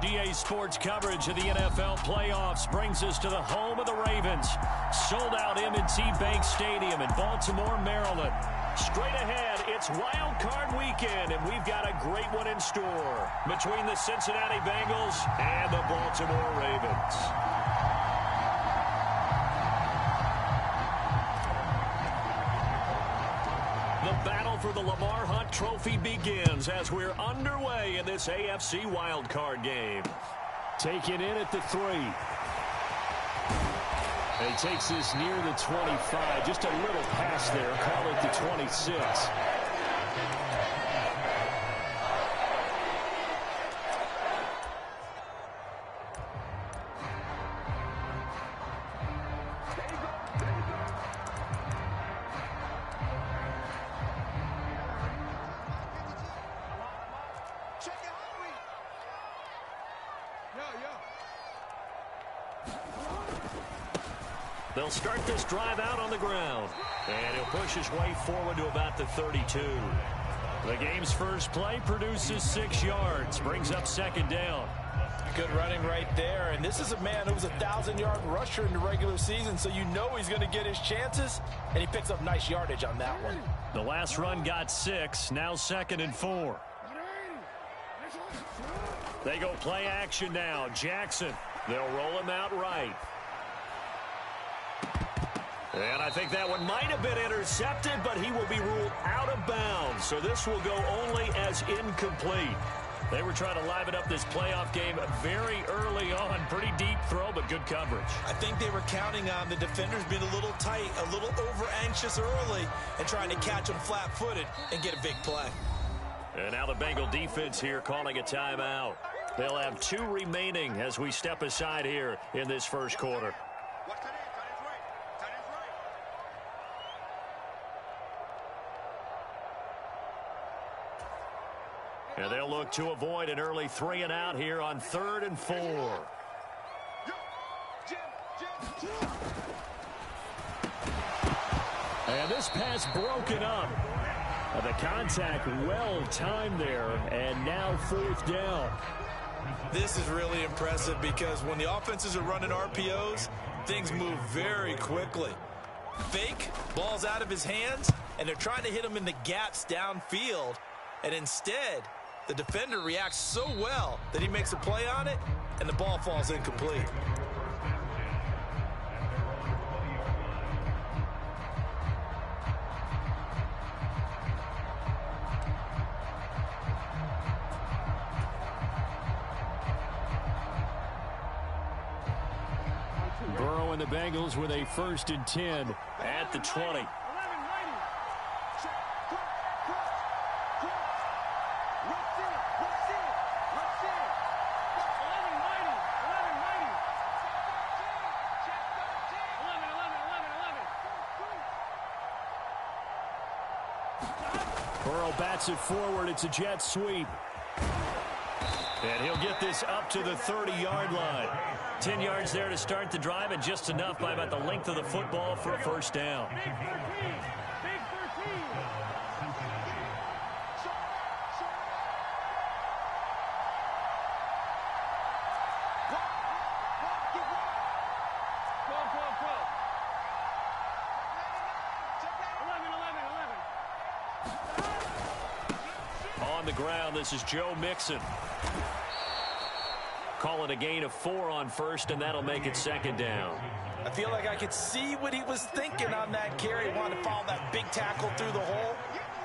GA Sports coverage of the NFL playoffs brings us to the home of the Ravens. Sold out M&T Bank Stadium in Baltimore, Maryland. Straight ahead, it's wild card weekend, and we've got a great one in store between the Cincinnati Bengals and the Baltimore Ravens. The battle for the Lamar Hunt Trophy begins as we're underway in this AFC wildcard game. Taken in at the 3. And he takes this near the 25. Just a little pass there. Call it the 26. They'll start this drive out on the ground. And he'll push his way forward to about the 32. The game's first play produces 6 yards. Brings up second down. Good running right there. And this is a man who was a 1,000-yard rusher in the regular season, so you know he's going to get his chances. And he picks up nice yardage on that one. The last run got 6. Now 2nd and 4. They go play action now. Jackson. They'll roll him out right. And I think that one might have been intercepted, but he will be ruled out of bounds. So this will go only as incomplete. They were trying to liven up this playoff game very early on. Pretty deep throw, but good coverage. I think they were counting on the defenders being a little tight, a little over-anxious early, and trying to catch them flat-footed and get a big play. And now the Bengal defense here calling a timeout. They'll have 2 remaining as we step aside here in this first quarter. And they'll look to avoid an early 3 and out here on 3rd and 4. And this pass broken up. The contact well timed there, and now 4th down. This is really impressive because when the offenses are running RPOs, things move very quickly. Fake, ball's out of his hands, and they're trying to hit him in the gaps downfield. And instead, the defender reacts so well that he makes a play on it, and the ball falls incomplete. Burrow and the Bengals with a 1st and 10 at the 20. Burrow bats it forward. It's a jet sweep. And he'll get this up to the 30-yard line. 10 yards there to start the drive, and just enough by about the length of the football for a 1st down. On the ground, this is Joe Mixon. Calling a gain of 4 on 1st, and that'll make it 2nd down. I feel like I could see what he was thinking on that carry. He wanted to follow that big tackle through the hole.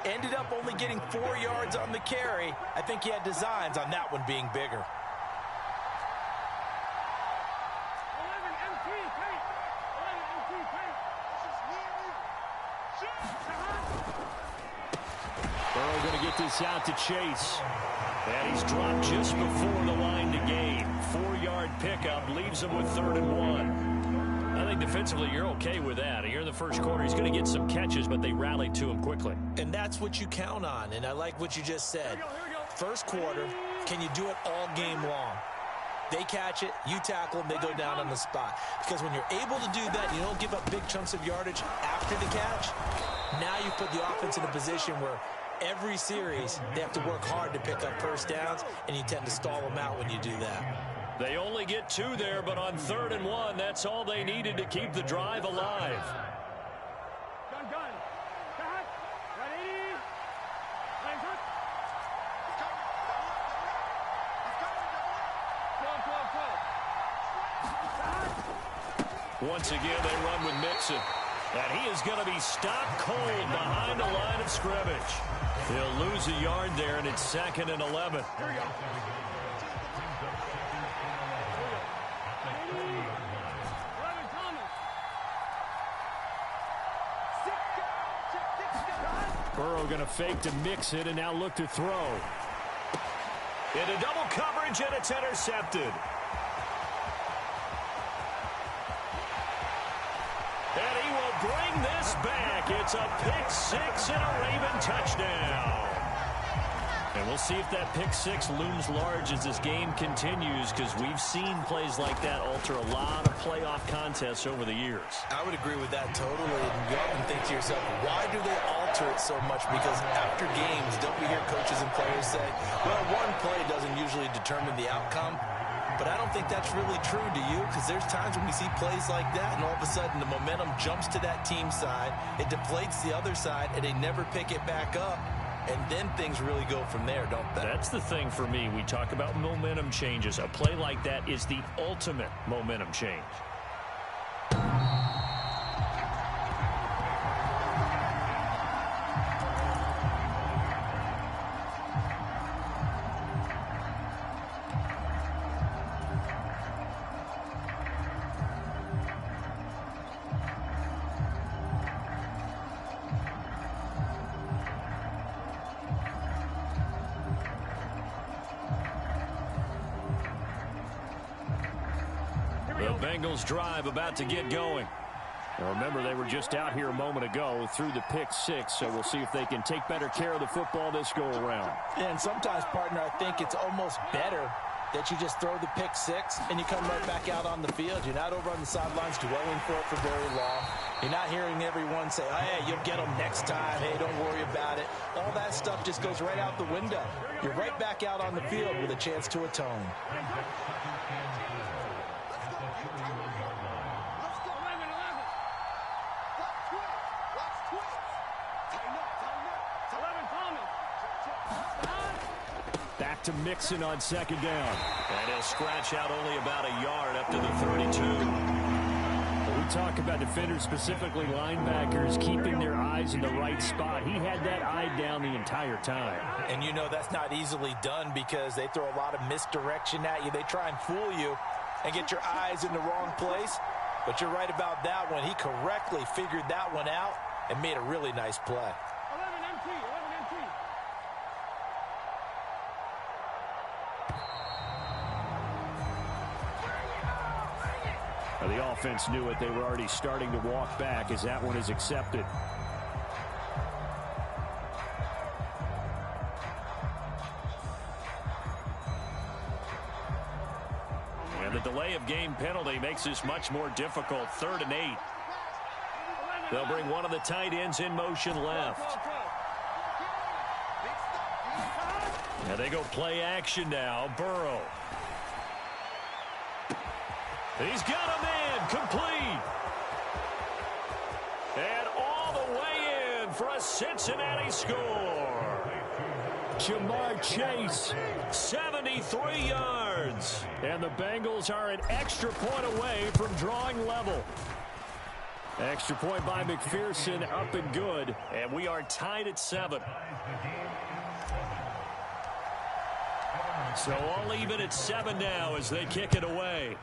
Ended up only getting 4 yards on the carry. I think he had designs on that one being bigger. Burrow going to get this out to Chase. And he's dropped just before the line to gain. 4-yard pickup leaves him with 3rd and 1. I think defensively you're okay with that. Here in the first quarter, he's going to get some catches, but they rallied to him quickly. And that's what you count on, and I like what you just said. First quarter, can you do it all game long? They catch it, you tackle them, they go down on the spot. Because when you're able to do that, you don't give up big chunks of yardage after the catch. Now you put the offense in a position where every series, they have to work hard to pick up first downs, and you tend to stall them out when you do that. They only get 2 there, but on 3rd and 1, that's all they needed to keep the drive alive. Once again, they run with Mixon. And he is going to be stopped cold behind the line of scrimmage. He'll lose a yard there, and it's 2nd and 11. Burrow going to fake to mix it and now look to throw. Into double coverage, and it's intercepted. And he will bring this back. It's a pick 6 and a Raven touchdown. And we'll see if that pick 6 looms large as this game continues, because we've seen plays like that alter a lot of playoff contests over the years. I would agree with that totally. And you often think to yourself, why do they alter it so much? Because after games, don't we hear coaches and players say, well, one play doesn't usually determine the outcome. But I don't think that's really true, do you? Because there's times when we see plays like that, and all of a sudden the momentum jumps to that team side, it deflates the other side, and they never pick it back up. And then things really go from there, don't they? That's the thing for me. We talk about momentum changes. A play like that is the ultimate momentum change. The Bengals drive about to get going. Now remember, they were just out here a moment ago through the pick 6, so we'll see if they can take better care of the football this go around. And sometimes, partner, I think it's almost better that you just throw the pick 6 and you come right back out on the field. You're not over on the sidelines dwelling for it for very long. You're not hearing everyone say, oh, hey, you'll get them next time. Hey, don't worry about it. All that stuff just goes right out the window. You're right back out on the field with a chance to atone. Back to Mixon on 2nd down. And he'll scratch out only about a yard up to the 32. When we talk about defenders, specifically linebackers, keeping their eyes in the right spot. He had that eye down the entire time. And you know that's not easily done because they throw a lot of misdirection at you. They try and fool you and get your eyes in the wrong place. But you're right about that one. He correctly figured that one out and made a really nice play. The offense knew it. They were already starting to walk back as that one is accepted. And the delay of game penalty makes this much more difficult. 3rd and 8. They'll bring one of the tight ends in motion left. And they go play action now. Burrow. He's got a man complete. And all the way in for a Cincinnati score. Jamar Chase, 73 yards. And the Bengals are an extra point away from drawing level. Extra point by McPherson, up and good. And we are tied at 7. So all even at 7 now as they kick it away.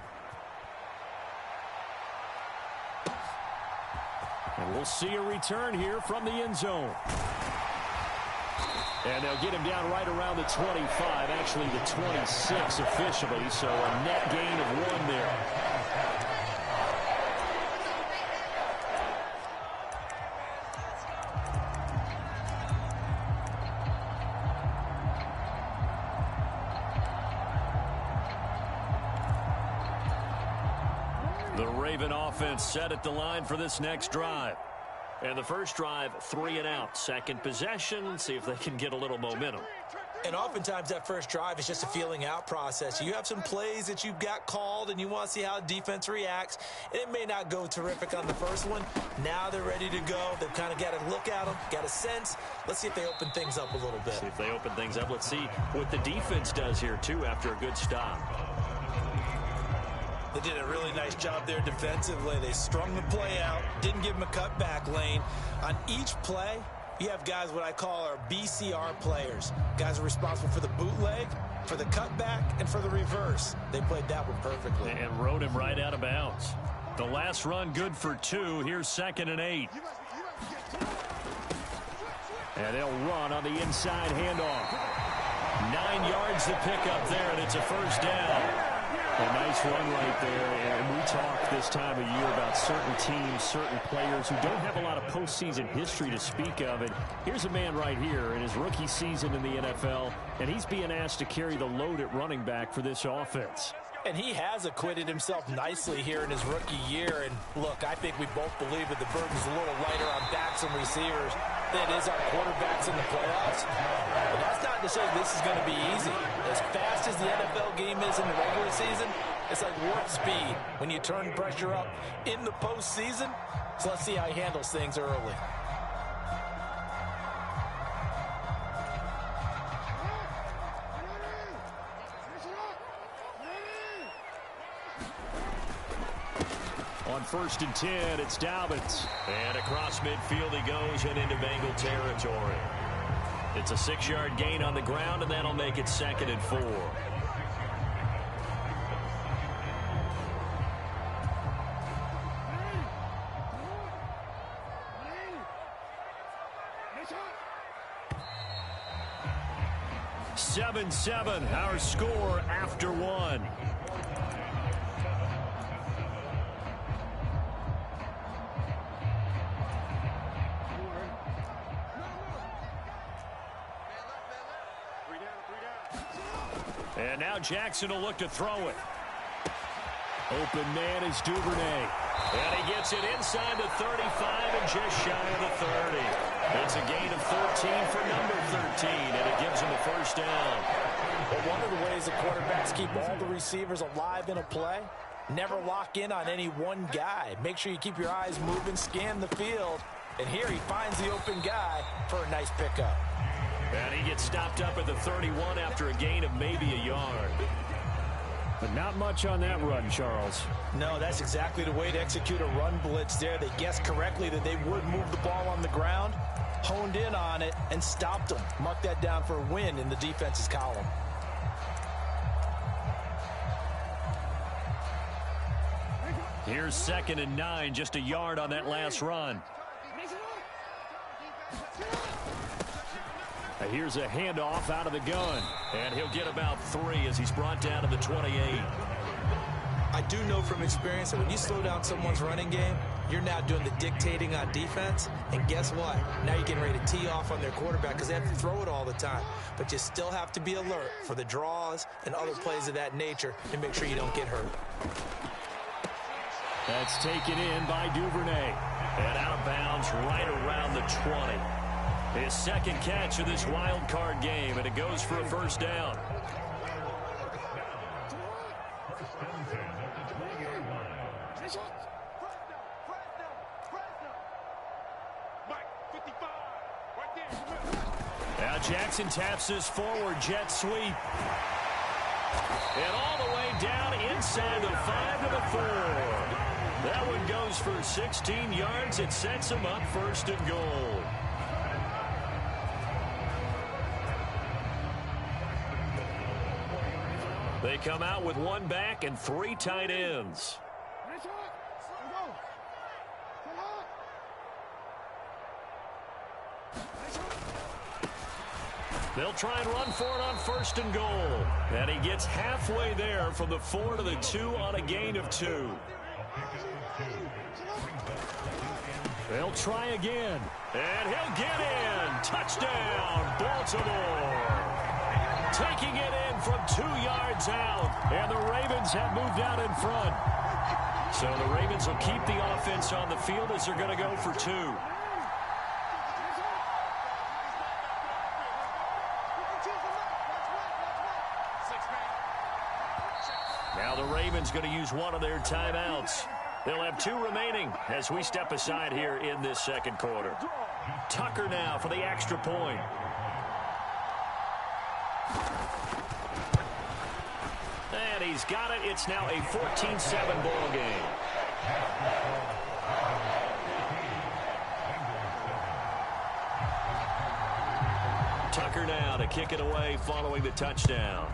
And we'll see a return here from the end zone. And they'll get him down right around the 25, actually the 26 officially, so a net gain of 1 there. The Raven offense set at the line for this next drive. And the first drive, 3 and out. Second possession, see if they can get a little momentum. And oftentimes that first drive is just a feeling out process. You have some plays that you've got called and you want to see how defense reacts. And it may not go terrific on the first one. Now they're ready to go. They've kind of got to look at them, got a sense. Let's see if they open things up a little bit. See if they open things up. Let's see what the defense does here, too, after a good stop. They did a really nice job there defensively. They strung the play out, didn't give them a cutback lane. On each play, you have guys what I call our BCR players. Guys are responsible for the bootleg, for the cutback, and for the reverse. They played that one perfectly. And rode him right out of bounds. The last run good for 2. Here's 2nd and 8. And they'll run on the inside handoff. 9 yards to pick up there, and it's a first down. A nice run right there, and we talk this time of year about certain teams, certain players who don't have a lot of postseason history to speak of. And here's a man right here in his rookie season in the NFL, and he's being asked to carry the load at running back for this offense. And he has acquitted himself nicely here in his rookie year. And look, I think we both believe that the burden's a little lighter on backs and receivers than it is our quarterbacks in the playoffs. But that's not to say this is going to be easy. As fast as the NFL game is in the regular season, it's like warp speed when you turn pressure up in the postseason. So let's see how he handles things early. On 1st and 10, it's Dobbins. And across midfield he goes and into Bengal territory. It's a 6-yard gain on the ground, and that'll make it 2nd and 4. Seven, our score after 1. And now Jackson will look to throw it. Open man is Duvernay. And he gets it inside the 35 and just shy of the 30. It's a gain of 13 for number 13, and it gives him a first down. Well, one of the ways the quarterbacks keep all the receivers alive in a play, never lock in on any one guy. Make sure you keep your eyes moving, scan the field. And here he finds the open guy for a nice pickup. And he gets stopped up at the 31 after a gain of maybe a yard. But not much on that run, Charles. No, that's exactly the way to execute a run blitz there. They guessed correctly that they would move the ball on the ground, honed in on it, and stopped them. Mark that down for a win in the defense's column. Here's 2nd and 9, just a yard on that last run. Here's a handoff out of the gun, and he'll get about 3 as he's brought down to the 28. I do know from experience that when you slow down someone's running game, you're now doing the dictating on defense, and guess what? Now you're getting ready to tee off on their quarterback because they have to throw it all the time. But you still have to be alert for the draws and other plays of that nature to make sure you don't get hurt. That's taken in by Duvernay, and out of bounds right around the 20. His second catch of this wild card game, and it goes for a first down. Now Jackson taps his forward jet sweep. And all the way down inside the 5 to the 4. That one goes for 16 yards. It sets him up 1st and goal. They come out with 1 back and 3 tight ends. They'll try and run for it on 1st and goal. And he gets halfway there from the 4 to the 2 on a gain of 2. They'll try again. And he'll get in. Touchdown, Baltimore. Taking it in from 2 yards out. And the Ravens have moved out in front. So the Ravens will keep the offense on the field as they're going to go for 2. Ravens going to use one of their timeouts. They'll have 2 remaining as we step aside here in this second quarter. Tucker now for the extra point. And he's got it. It's now a 14-7 ball game. Tucker now to kick it away following the touchdown.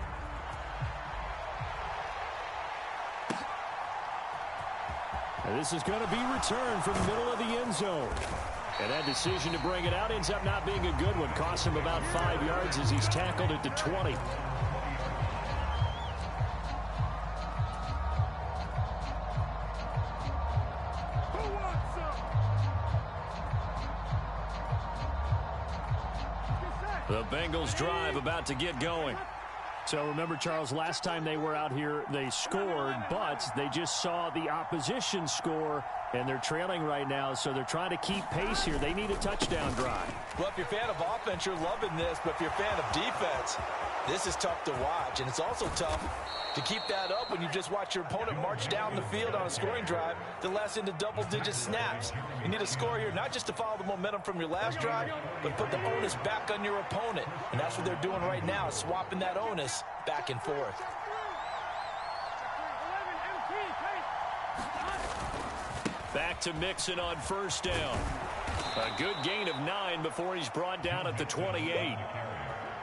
And this is going to be returned from the middle of the end zone. And that decision to bring it out ends up not being a good one. Cost him about 5 yards as he's tackled at the 20. The Bengals drive about to get going. So remember, Charles, last time they were out here, they scored, but they just saw the opposition score, and they're trailing right now, so they're trying to keep pace here. They need a touchdown drive. Well, if you're a fan of offense, you're loving this, but if you're a fan of defense, this is tough to watch, and it's also tough to keep that up when you just watch your opponent march down the field on a scoring drive that lasts into double-digit snaps. You need a score here, not just to follow the momentum from your last drive, but put the onus back on your opponent. And that's what they're doing right now, swapping that onus back and forth. Back to Mixon on first down. A good gain of 9 before he's brought down at the 28.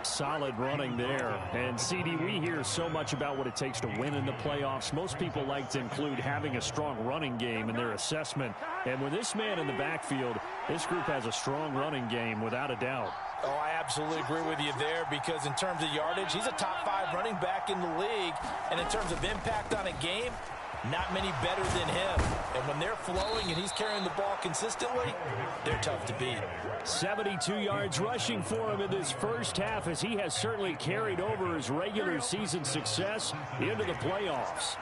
Solid running there. And, CD, we hear so much about what it takes to win in the playoffs. Most people like to include having a strong running game in their assessment. And with this man in the backfield, this group has a strong running game without a doubt. Oh, I absolutely agree with you there, because in terms of yardage, he's a top 5 running back in the league. And in terms of impact on a game, not many better than him. And when they're flowing and he's carrying the ball consistently, they're tough to beat. 72 yards rushing for him in this first half, as he has certainly carried over his regular season success into the playoffs.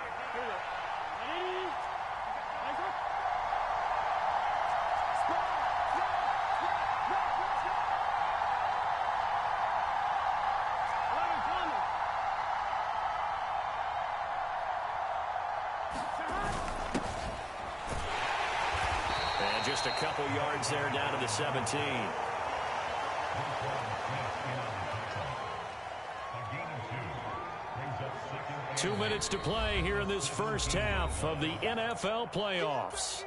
Just a couple yards there down to the 17. Two minutes to play here in this first half of the NFL playoffs.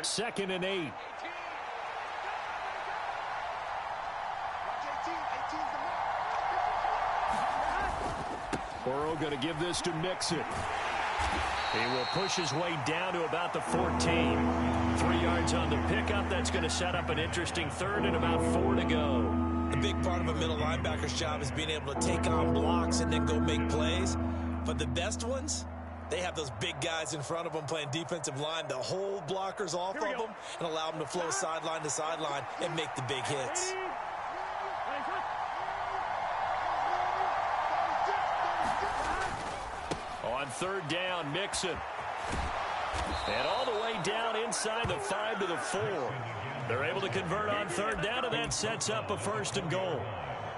Second and 8. Burrow going to give this to Mixon. He will push his way down to about the 14. 3 yards on the pickup. That's going to set up an interesting third and about 4 to go. A big part of a middle linebacker's job is being able to take on blocks and then go make plays. But the best ones, they have those big guys in front of them playing defensive line to hold blockers off of them and allow them to flow sideline to sideline and make the big hits. On third down, Mixon. And all the way down inside the 5 to the 4. They're able to convert on third down, and that sets up a first and goal.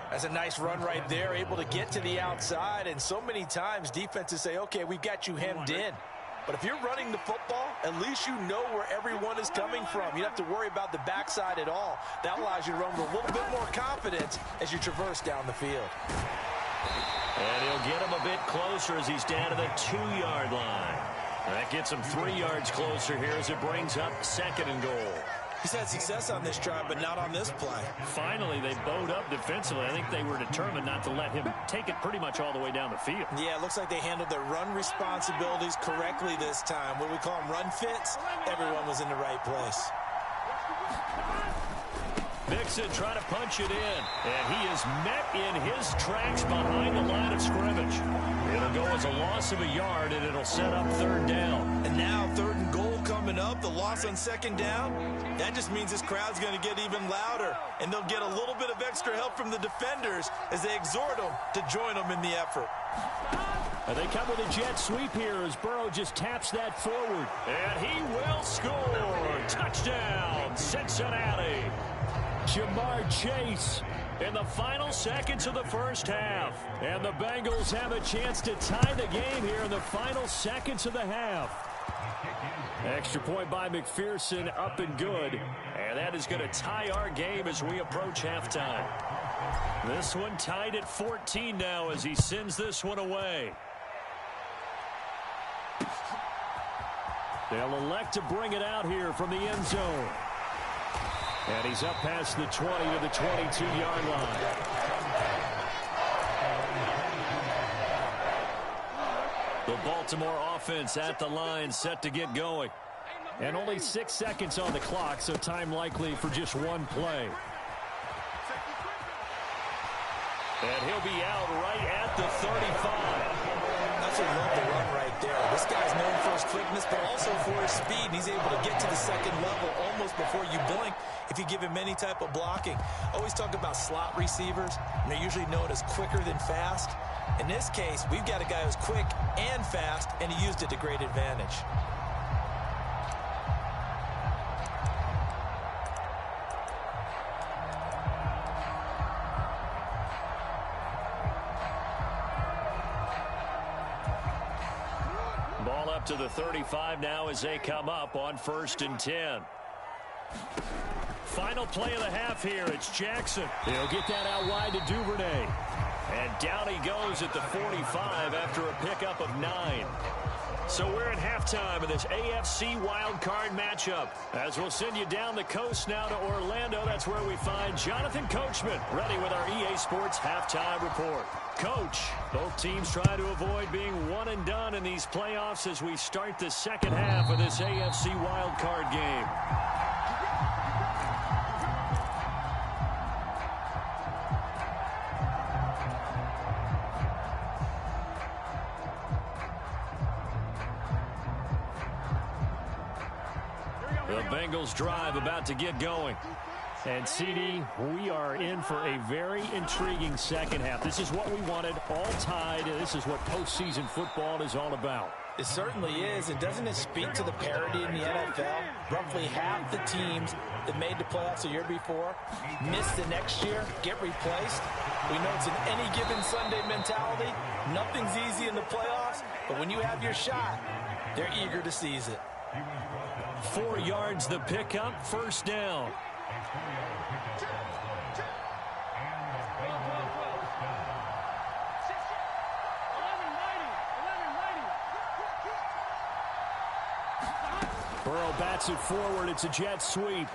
That's a nice run right there, able to get to the outside. And so many times defenses say, okay, we've got you hemmed in. But if you're running the football, at least you know where everyone is coming from. You don't have to worry about the backside at all. That allows you to run with a little bit more confidence as you traverse down the field. And he'll get him a bit closer as he's down to the 2-yard line. That gets him 3 yards closer here as it brings up second and goal. He's had success on this drive, but not on this play. Finally, they bowed up defensively. I think they were determined not to let him take it pretty much all the way down the field. Yeah, it looks like they handled their run responsibilities correctly this time. What we call them run fits, everyone was in the right place. Mixon trying to punch it in, and he is met in his tracks behind the line of scrimmage. It'll go as a loss of a yard, and it'll set up third down. And now third and goal coming up, the loss on second down. That just means this crowd's going to get even louder, and they'll get a little bit of extra help from the defenders as they exhort them to join them in the effort. And they come with a jet sweep here as Burrow just taps that forward. And he will score. Touchdown, Cincinnati. Jamar Chase in the final seconds of the first half. And the Bengals have a chance to tie the game here in the final seconds of the half. Extra point by McPherson, up and good. And that is going to tie our game as we approach halftime. This one tied at 14 now as he sends this one away. They'll elect to bring it out here from the end zone. And he's up past the 20 to the 22-yard line. The Baltimore offense at the line, set to get going. And only 6 seconds on the clock, so time likely for just one play. And he'll be out right at the 35. Absolutely love the run right there. This guy's known for his quickness, but also for his speed. And he's able to get to the second level almost before you blink if you give him any type of blocking. Always talk about slot receivers, and they're usually known as quicker than fast. In this case, we've got a guy who's quick and fast, and he used it to great advantage. Ball up to the 35 now as they come up on 1st and 10. Final play of the half here. It's Jackson. He'll get that out wide to Duvernay. And down he goes at the 45 after a pickup of 9. So we're at halftime of this AFC wildcard matchup. As we'll send you down the coast now to Orlando, that's where we find Jonathan Coachman ready with our EA Sports halftime report. Coach, both teams try to avoid being one and done in these playoffs as we start the second half of this AFC wildcard game. The Bengals drive about to get going. And, CD, we are in for a very intriguing second half. This is what we wanted, all tied. This is what postseason football is all about. It certainly is, and doesn't it speak to the parity in the NFL? Roughly half the teams that made the playoffs the year before miss the next year, get replaced. We know it's an any given Sunday mentality. Nothing's easy in the playoffs, but when you have your shot, they're eager to seize it. 4 yards the pickup, 1st down. Burrow bats it forward. It's a jet sweep.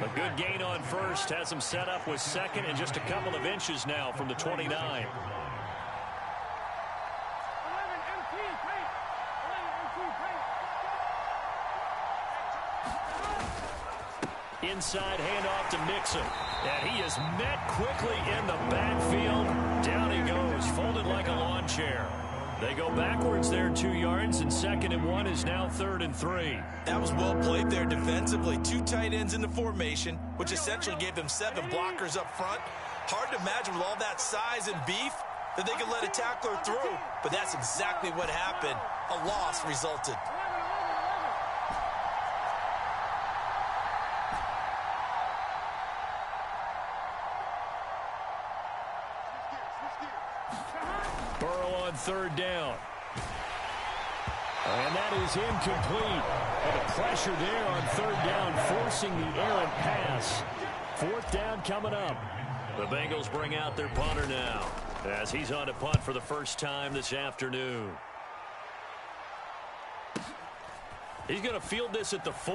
A good gain on 1st, has him set up with 2nd and just a couple of inches now from the 29. Inside handoff to Mixon. And he is met quickly in the backfield. Down he goes, folded like a lawn chair. They go backwards there 2 yards, and 2nd and 1 is now 3rd and 3. That was well played there defensively. 2 tight ends in the formation, which essentially gave them 7 blockers up front. Hard to imagine with all that size and beef that they could let a tackler through, but that's exactly what happened. A loss resulted. Burrow on 3rd down. And that is incomplete. And the pressure there on 3rd down, forcing the errant pass. 4th down coming up. The Bengals bring out their punter now, as he's on to punt for the first time this afternoon. He's going to field this at the 4.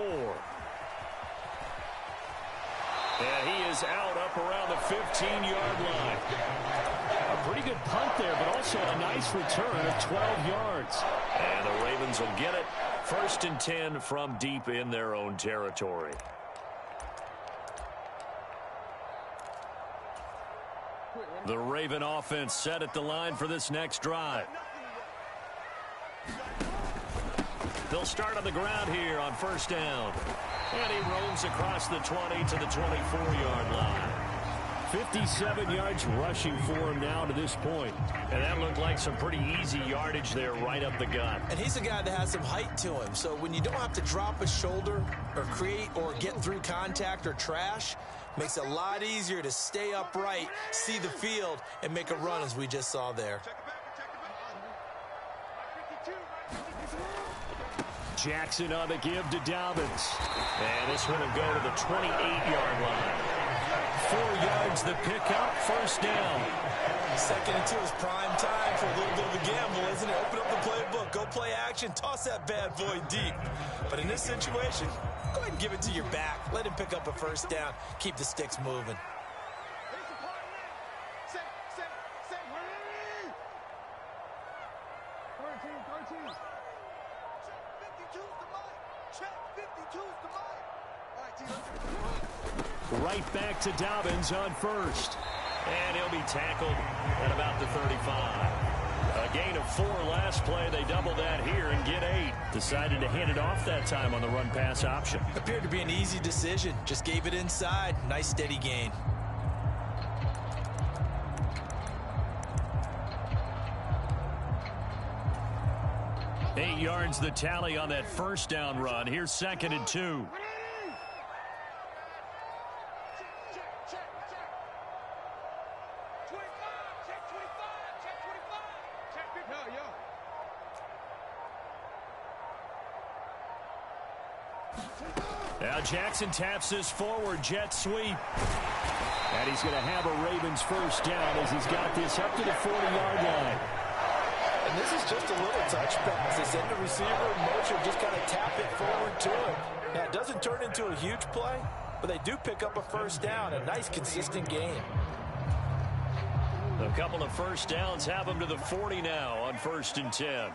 And he is out up around the 15-yard line. A pretty good punt there, but also a nice return of 12 yards. And the Ravens will get it. 1st and 10 from deep in their own territory. The Raven offense set at the line for this next drive. They'll start on the ground here on 1st down. And he roams across the 20 to the 24-yard line. 57 yards rushing for him now to this point. And that looked like some pretty easy yardage there right up the gut. And he's a guy that has some height to him. So when you don't have to drop a shoulder or create or get through contact or trash, makes it a lot easier to stay upright, see the field, and make a run as we just saw there. Jackson on the give to Dobbins. And this one will go to the 28-yard line. 4 yards the pickup, first down. 2nd and 2 is prime time for a little bit of a gamble, isn't it? Open up the playbook, go play action, toss that bad boy deep. But in this situation, go ahead and give it to your back. Let him pick up a first down. Keep the sticks moving. Right back to Dobbins on first. And he'll be tackled at about the 35. A gain of 4 last play. They double that here and get 8. Decided to hand it off that time on the run-pass option. Appeared to be an easy decision. Just gave it inside. Nice steady gain. Eight yards the tally on that first down run. Here's 2nd and 2. Now Jackson taps this forward jet sweep. And he's going to have a Ravens first down as he's got this up to the 40-yard line. And this is just a little touch pass. They send the receiver in motion, just kind of tap it forward to him. Now, it doesn't turn into a huge play, but they do pick up a first down. A nice, consistent gain. A couple of first downs have them to the 40 now on 1st and 10.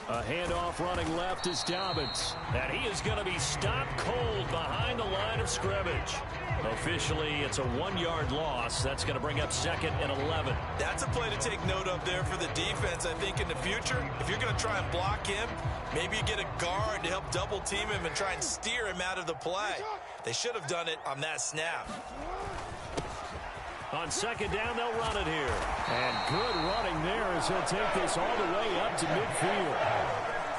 A handoff running left is Dobbins. And he is going to be stopped cold behind the line of scrimmage. Officially, it's a 1-yard loss. That's going to bring up 2nd and 11. That's a play to take note of there for the defense. I think in the future, if you're going to try and block him, maybe you get a guard to help double team him and try and steer him out of the play. They should have done it on that snap. On 2nd down, they'll run it here. And good running there as he'll take this all the way up to midfield.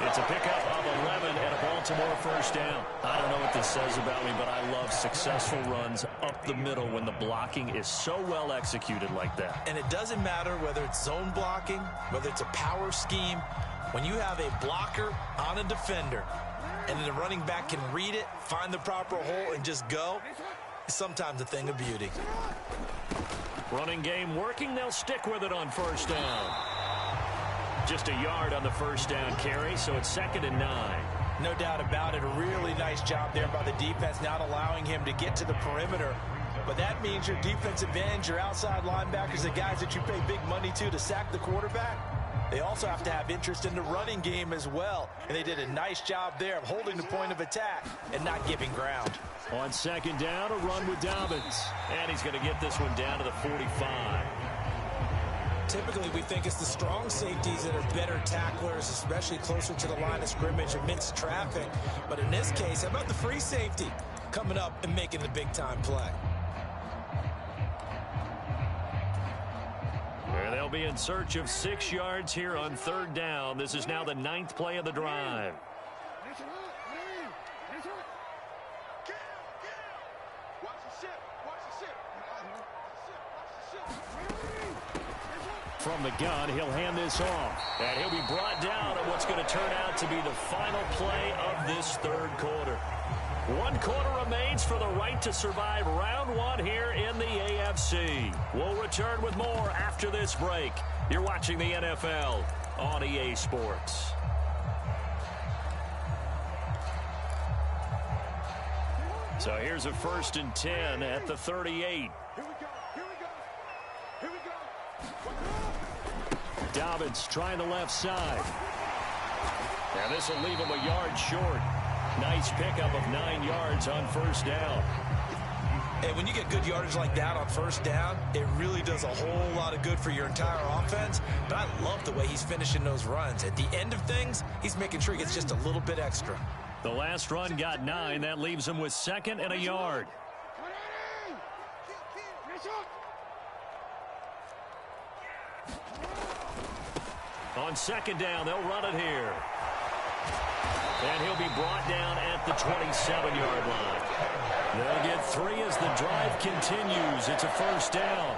It's a pickup of 11 and a Baltimore first down. I don't know what this says about me, but I love successful runs up the middle when the blocking is so well executed like that. And it doesn't matter whether it's zone blocking, whether it's a power scheme. When you have a blocker on a defender and then the running back can read it, find the proper hole, and just go, it's sometimes a thing of beauty. Running game working. They'll stick with it on first down. Just a yard on the first down carry, so it's 2nd and 9. No doubt about it. A really nice job there by the defense, not allowing him to get to the perimeter. But that means your defensive ends, your outside linebackers, the guys that you pay big money to sack the quarterback, they also have to have interest in the running game as well. And they did a nice job there of holding the point of attack and not giving ground. On 2nd down, a run with Dobbins. And he's going to get this one down to the 45. Typically, we think it's the strong safeties that are better tacklers, especially closer to the line of scrimmage amidst traffic. But in this case, how about the free safety coming up and making the big-time play? They'll be in search of 6 yards here on 3rd down. This is now the 9th play of the drive. From the gun, he'll hand this off. And he'll be brought down on what's going to turn out to be the final play of this 3rd quarter. 1 quarter remains for the right to survive round 1 here in the AFC. We'll return with more after this break. You're watching the NFL on EA Sports. So here's a 1st and 10 at the 38. Dobbins trying the left side. And this will leave him a yard short. Nice pickup of 9 yards on first down. And when you get good yardage like that on first down, it really does a whole lot of good for your entire offense. But I love the way he's finishing those runs. At the end of things, he's making sure he gets just a little bit extra. The last run got 9. That leaves him with 2nd and a yard. On second down, they'll run it here. And he'll be brought down at the 27-yard line. They'll get 3 as the drive continues. It's a first down.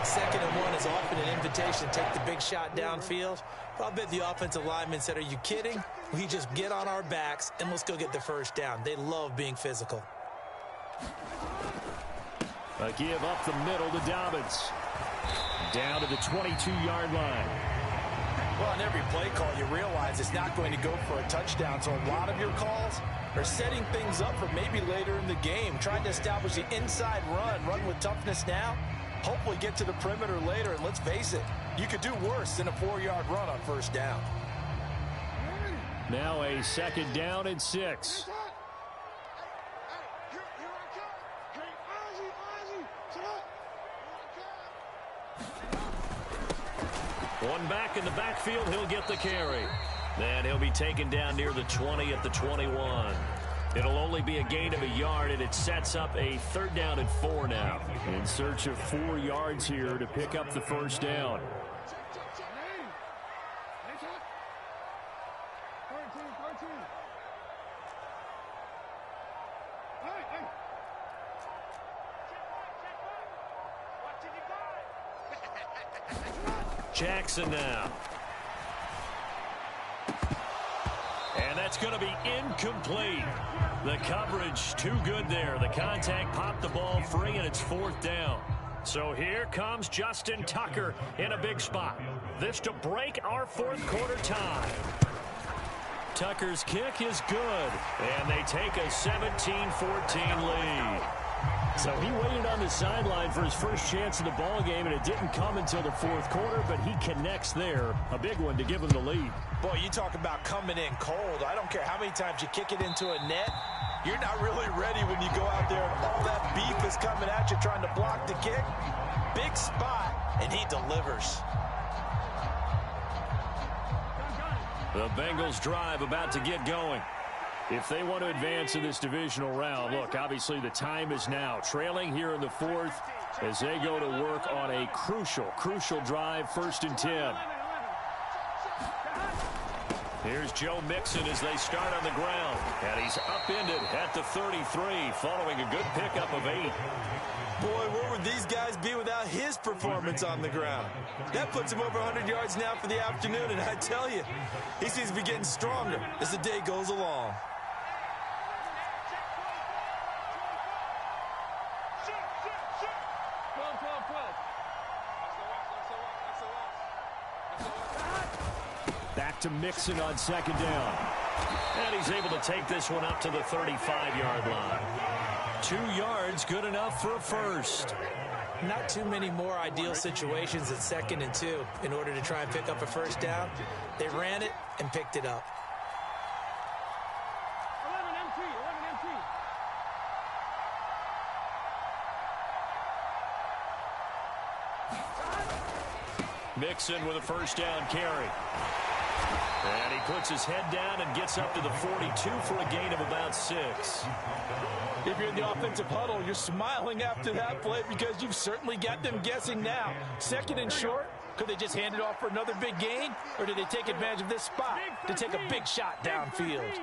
2nd and 1 is often an invitation to take the big shot downfield. I'll bet the offensive lineman said, are you kidding? We just get on our backs and let's go get the first down. They love being physical. A give up the middle to Dobbins. Down to the 22-yard line. Well, on every play call, you realize it's not going to go for a touchdown. So a lot of your calls are setting things up for maybe later in the game, trying to establish the inside run with toughness now, hopefully get to the perimeter later. And let's face it, you could do worse than a 4-yard run on first down. Now a 2nd down and 6. One back in the backfield, he'll get the carry. Then he'll be taken down near the 20 at the 21. It'll only be a gain of a yard, and it sets up a 3rd down and 4 now. In search of 4 yards here to pick up the first down. Jackson now. And that's going to be incomplete. The coverage too good there. The contact popped the ball free, and it's 4th down. So here comes Justin Tucker in a big spot. This to break our 4th quarter tie. Tucker's kick is good, and they take a 17-14 lead. So he waited on the sideline for his first chance in the ball game, and it didn't come until the 4th quarter, but he connects there. A big one to give him the lead. Boy, you talk about coming in cold. I don't care how many times you kick it into a net. You're not really ready when you go out there and all that beef is coming at you trying to block the kick. Big spot, and he delivers. The Bengals drive about to get going. If they want to advance in this divisional round, look, obviously the time is now. Trailing here in the 4th as they go to work on a crucial drive, 1st and 10. Here's Joe Mixon as they start on the ground. And he's upended at the 33 following a good pickup of 8. Boy, where would these guys be without his performance on the ground? That puts him over 100 yards now for the afternoon, and I tell you, he seems to be getting stronger as the day goes along. Back to Mixon on 2nd down. And he's able to take this one up to the 35-yard line. 2 yards, good enough for a first. Not too many more ideal situations at 2nd and 2 in order to try and pick up a first down. They ran it and picked it up. Mixon with a first down carry. And he puts his head down and gets up to the 42 for a gain of about 6. If you're in the offensive huddle, you're smiling after that play because you've certainly got them guessing now. 2nd and short, could they just hand it off for another big gain? Or do they take advantage of this spot to take a big shot downfield?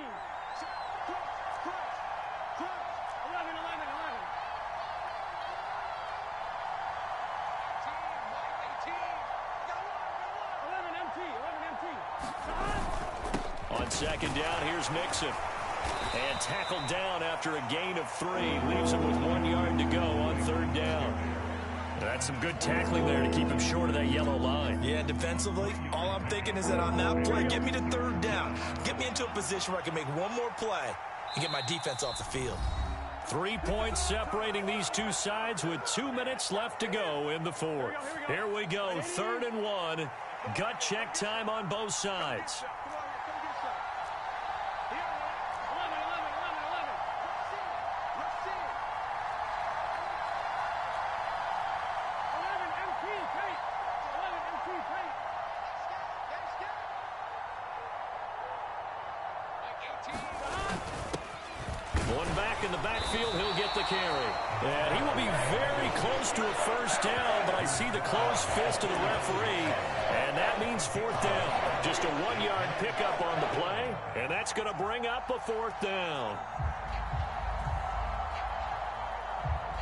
On 2nd down, here's Mixon. And tackled down after a gain of 3. Leaves him with 1 yard to go on 3rd down. That's some good tackling there to keep him short of that yellow line. Yeah, defensively, all I'm thinking is that on that play, get me to 3rd down. Get me into a position where I can make one more play and get my defense off the field. 3 points separating these two sides with 2 minutes left to go in the 4th. Here we go, 3rd and 1. Gut check time on both sides. One back in the backfield, he'll get the carry. And he will be very close to a first down, but I see the closed fist of the referee, and that means fourth down. Just a 1-yard pickup on the play, and that's going to bring up a fourth down.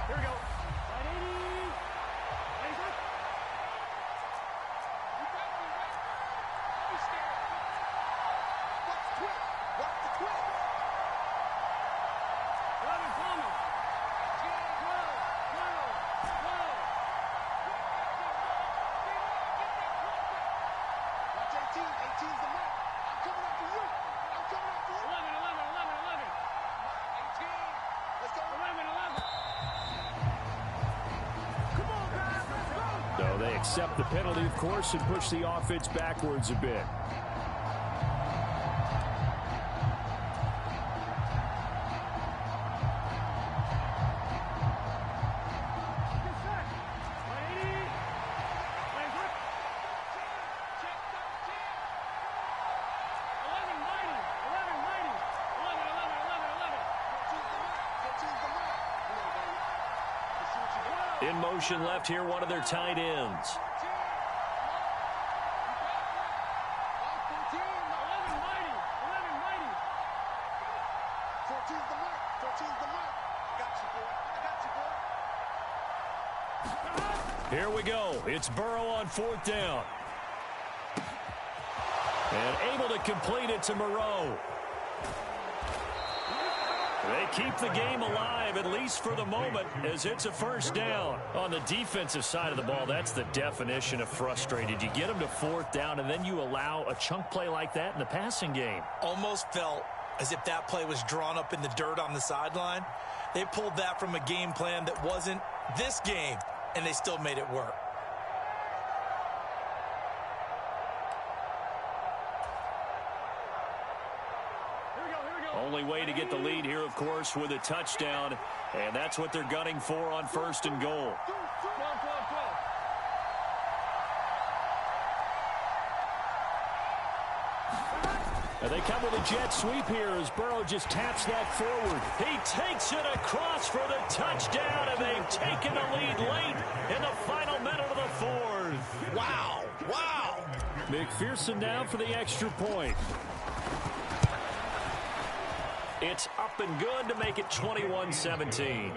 Here we go. So they accept the penalty, of course, and push the offense backwards a bit. In motion left here, one of their tight ends. Here we go. It's Burrow on fourth down. And able to complete it to Moreau. They keep the game alive, at least for the moment, as it's a first down. On the defensive side of the ball, that's the definition of frustrated. You get them to fourth down, and then you allow a chunk play like that in the passing game. Almost felt as if that play was drawn up in the dirt on the sideline. They pulled that from a game plan that wasn't this game, and they still made it work. Only way to get the lead here, of course, with a touchdown, and that's what they're gunning for on first and goal. And they come with a jet sweep here as Burrow just taps that forward. He takes it across for the touchdown, and they've taken the lead late in the final minute of the fourth. Wow, wow. McPherson now for the extra point. It's up and good to make it 21-17.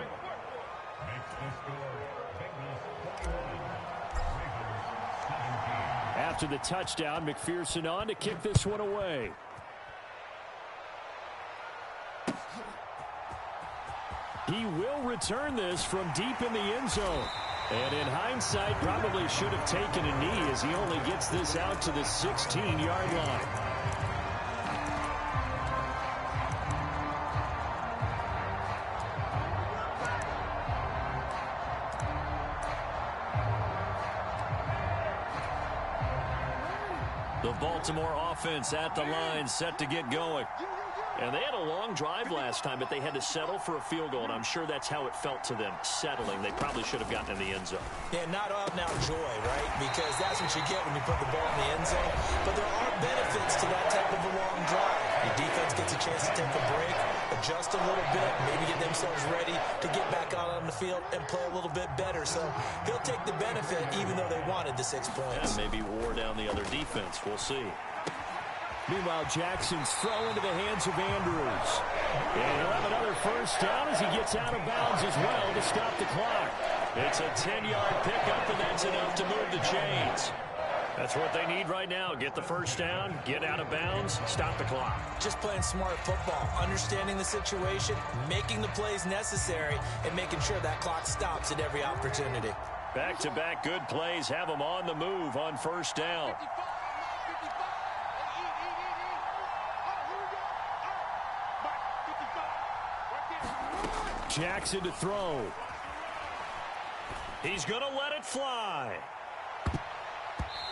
After the touchdown, McPherson on to kick this one away. He will return this from deep in the end zone. And in hindsight, probably should have taken a knee as he only gets this out to the 16-yard line. The Baltimore offense at the line, set to get going. And they had a long drive last time, but they had to settle for a field goal, and I'm sure that's how it felt to them, settling. They probably should have gotten in the end zone. Yeah, not out-and-out joy, right? Because that's what you get when you put the ball in the end zone. But there are benefits to that type of a long drive. Your defense gets a chance to take a break, adjust a little bit, maybe get themselves ready to get back out on the field and play a little bit better. So they'll take the benefit even though they wanted the 6 points. And maybe wore down the other defense. We'll see. Meanwhile, Jackson's throw into the hands of Andrews. And he'll have another first down as he gets out of bounds as well to stop the clock. It's a 10-yard pickup, and that's enough to move the chains. That's what they need right now. Get the first down, get out of bounds, stop the clock. Just playing smart football, understanding the situation, making the plays necessary, and making sure that clock stops at every opportunity. Back-to-back good plays have them on the move on first down. Jackson to throw. He's going to let it fly.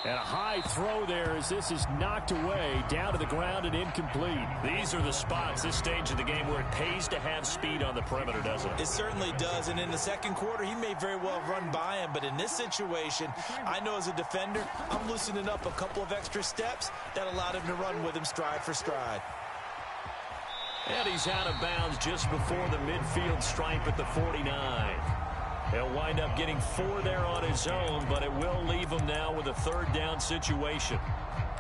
And a high throw there as this is knocked away, down to the ground and incomplete. These are the spots, this stage of the game, where it pays to have speed on the perimeter, doesn't it? It certainly does, and in the second quarter, he may very well run by him, but in this situation, I know as a defender, I'm loosening up a couple of extra steps that allowed him to run with him stride for stride. And he's out of bounds just before the midfield stripe at the 49. He'll wind up getting 4 there on his own, but it will leave him now with a 3rd down situation.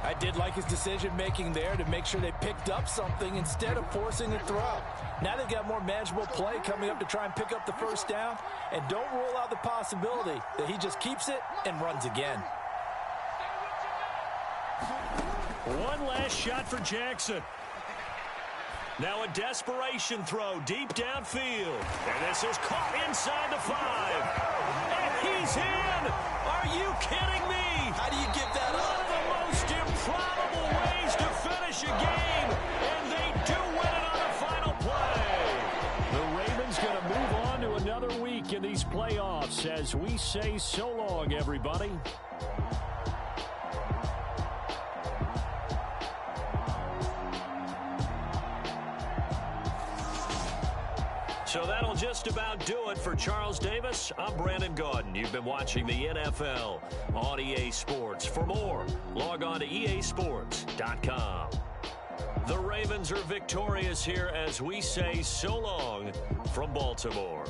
I did like his decision-making there to make sure they picked up something instead of forcing a throw. Now they've got more manageable play coming up to try and pick up the 1st down, and don't rule out the possibility that he just keeps it and runs again. One last shot for Jackson. Now a desperation throw deep downfield. And this is caught inside the 5. And he's in! Are you kidding me? How do you give that up? One of the most improbable ways to finish a game. And they do win it on the final play. The Ravens going to move on to another week in these playoffs as we say so long, everybody. So that'll just about do it for Charles Davis. I'm Brandon Gaudin. You've been watching the NFL on EA Sports. For more, log on to easports.com. The Ravens are victorious here as we say so long from Baltimore.